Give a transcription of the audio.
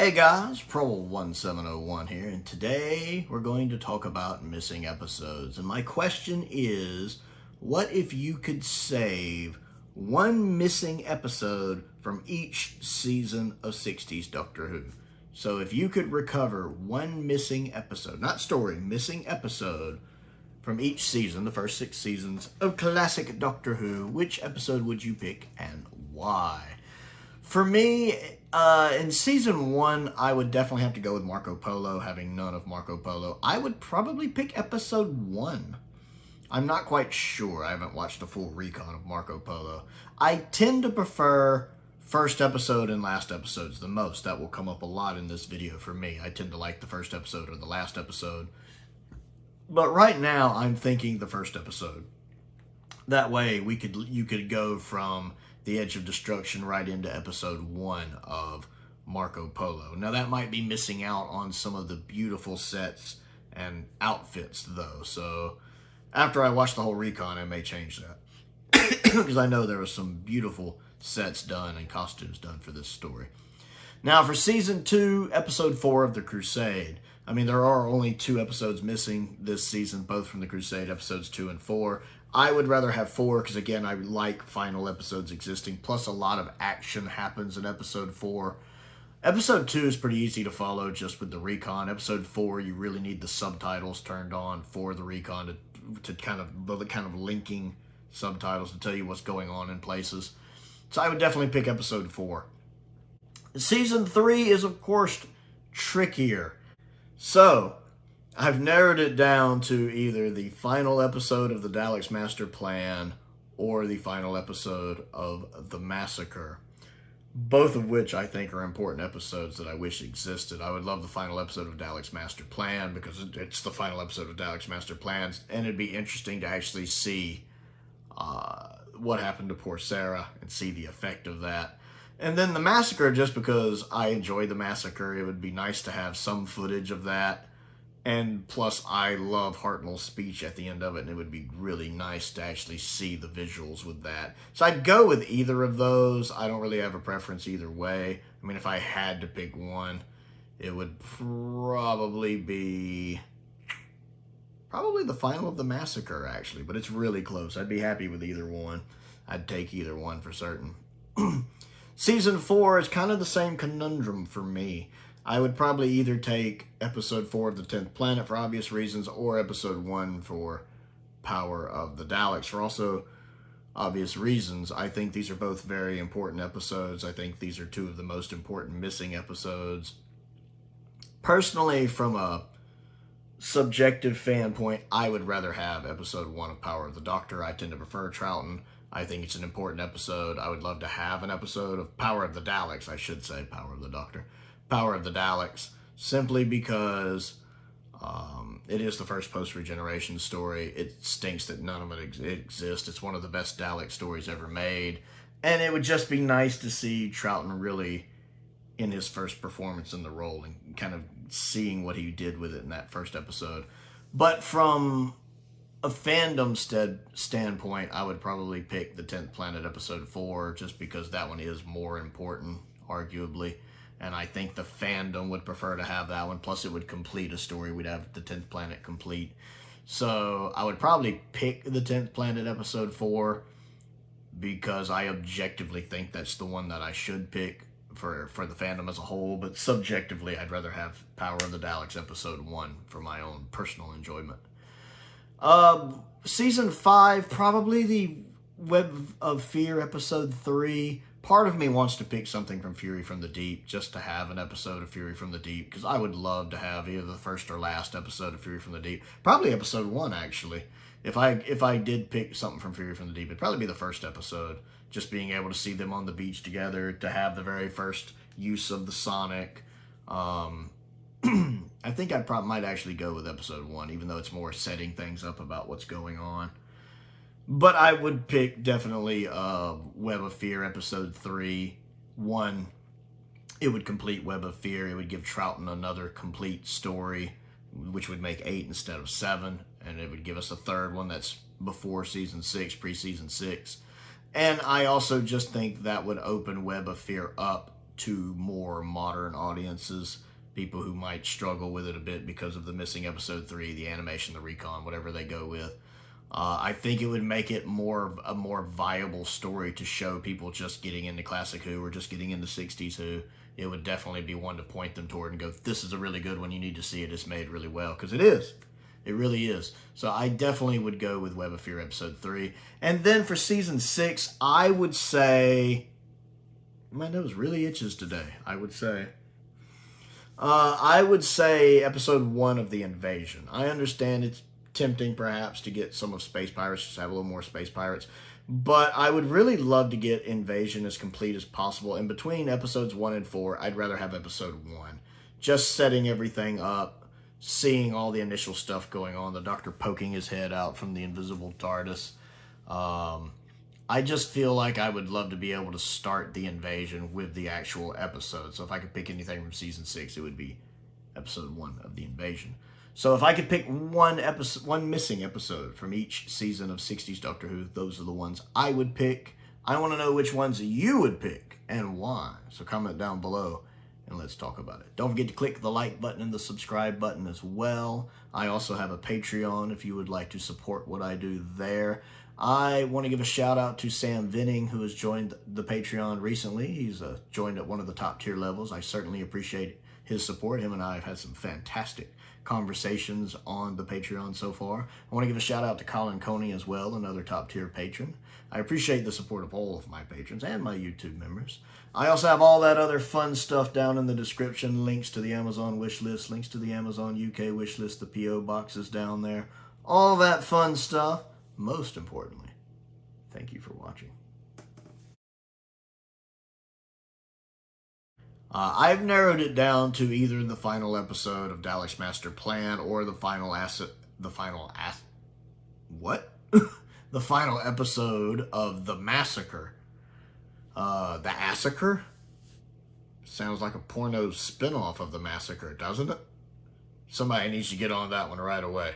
Hey guys, Prowl 1701 here, and today we're going to talk about missing episodes. And my question is, what if you could save one missing episode from each season of 60's Doctor Who? So if you could recover one missing episode, not story, missing episode from each season, the first 6 seasons of classic Doctor Who, which episode would you pick and why? For me, in season 1, I would definitely have to go with Marco Polo, having none of Marco Polo. I would probably pick episode 1. I'm not quite sure. I haven't watched a full recon of Marco Polo. I tend to prefer first episode and last episodes the most. That will come up a lot in this video for me. I tend to like the first episode or the last episode. But right now, I'm thinking the first episode. That way, you could go from The Edge of Destruction right into episode 1 of Marco Polo. Now, that might be missing out on some of the beautiful sets and outfits, though. So, after I watch the whole recon, I may change that. Because I know there were some beautiful sets done and costumes done for this story. Now, for season 2, episode 4 of The Crusade. I mean, there are only 2 episodes missing this season, both from The Crusade, episodes 2 and 4. I would rather have 4 because, again, I like final episodes existing. Plus, a lot of action happens in episode 4. Episode 2 is pretty easy to follow just with the recon. Episode 4, you really need the subtitles turned on for the recon to kind of linking subtitles to tell you what's going on in places. So I would definitely pick episode 4. Season 3 is, of course, trickier. So, I've narrowed it down to either the final episode of the Daleks' Master Plan or the final episode of The Massacre. Both of which I think are important episodes that I wish existed. I would love the final episode of Daleks' Master Plan because it's the final episode of Daleks' Master Plans, and it'd be interesting to actually see what happened to poor Sarah and see the effect of that. And then The Massacre, just because I enjoy The Massacre, it would be nice to have some footage of that. And plus, I love Hartnell's speech at the end of it, and it would be really nice to actually see the visuals with that. So I'd go with either of those. I don't really have a preference either way. I mean, if I had to pick one, it would probably be the final of The Massacre, actually. But it's really close. I'd be happy with either one. I'd take either one for certain. Season 4 is kind of the same conundrum for me. I would probably either take episode 4 of the 10th Planet for obvious reasons or episode 1 for Power of the Daleks for also obvious reasons. I think these are both very important episodes. I think these are 2 of the most important missing episodes. Personally, from a subjective fan point, I would rather have episode 1 of Power of the Doctor. I tend to prefer Troughton. I think it's an important episode. I would love to have an episode of Power of the Daleks, I should say, Power of the Doctor. Power of the Daleks, simply because it is the first post-regeneration story. It stinks that none of it exists. It's one of the best Dalek stories ever made. And it would just be nice to see Troughton really in his first performance in the role and kind of seeing what he did with it in that first episode. But from a fandom standpoint, I would probably pick the 10th Planet episode 4 just because that one is more important, arguably. And I think the fandom would prefer to have that one. Plus, it would complete a story. We'd have the 10th Planet complete. So, I would probably pick the 10th Planet episode 4 because I objectively think that's the one that I should pick for the fandom as a whole. But subjectively, I'd rather have Power of the Daleks episode 1 for my own personal enjoyment. Season 5, probably the Web of Fear episode 3. Part of me wants to pick something from Fury from the Deep, just to have an episode of Fury from the Deep, because I would love to have either the first or last episode of Fury from the Deep. Probably episode 1, actually. If I did pick something from Fury from the Deep, it'd probably be the first episode. Just being able to see them on the beach together, to have the very first use of the Sonic. I think I might actually go with episode 1, even though it's more setting things up about what's going on. But I would pick definitely Web of Fear episode 3. 1, it would complete Web of Fear. It would give Troughton another complete story, which would make 8 instead of 7. And it would give us a third one that's before season 6, pre-season 6. And I also just think that would open Web of Fear up to more modern audiences, people who might struggle with it a bit because of the missing episode 3, the animation, the recon, whatever they go with. I think it would make it a more viable story to show people just getting into Classic Who or just getting into 60s Who. It would definitely be one to point them toward and go, this is a really good one, you need to see it, it's made really well, because it is. It really is. So I definitely would go with Web of Fear episode 3. And then for season 6, I would say, my nose really itches today, I would say episode 1 of The Invasion. I understand it's tempting perhaps to get some of Space Pirates, just have a little more Space Pirates, but I would really love to get Invasion as complete as possible. In between episodes 1 and 4, I'd rather have episode 1. Just setting everything up, seeing all the initial stuff going on, the Doctor poking his head out from the invisible Tardis. I just feel like I would love to be able to start The Invasion with the actual episode. So if I could pick anything from season 6, it would be episode 1 of The Invasion. So if I could pick one missing episode from each season of 60s Doctor Who, those are the ones I would pick. I want to know which ones you would pick and why. So comment down below and let's talk about it. Don't forget to click the like button and the subscribe button as well. I also have a Patreon if you would like to support what I do there. I want to give a shout out to Sam Venning, who has joined the Patreon recently. He's joined at one of the top tier levels. I certainly appreciate his support. Him and I have had some fantastic conversations on the Patreon so far. I want to give a shout out to Colin Coney as well, another top tier patron. I appreciate the support of all of my patrons and my YouTube members. I also have all that other fun stuff down in the description, links to the Amazon wish list, links to the Amazon UK wish list, the PO boxes down there, all that fun stuff. Most importantly, thank you for watching. I've narrowed it down to either the final episode of Dalek's Master Plan or the final the final episode of The Massacre. The Massacre? Sounds like a porno spin-off of The Massacre, doesn't it? Somebody needs to get on that one right away.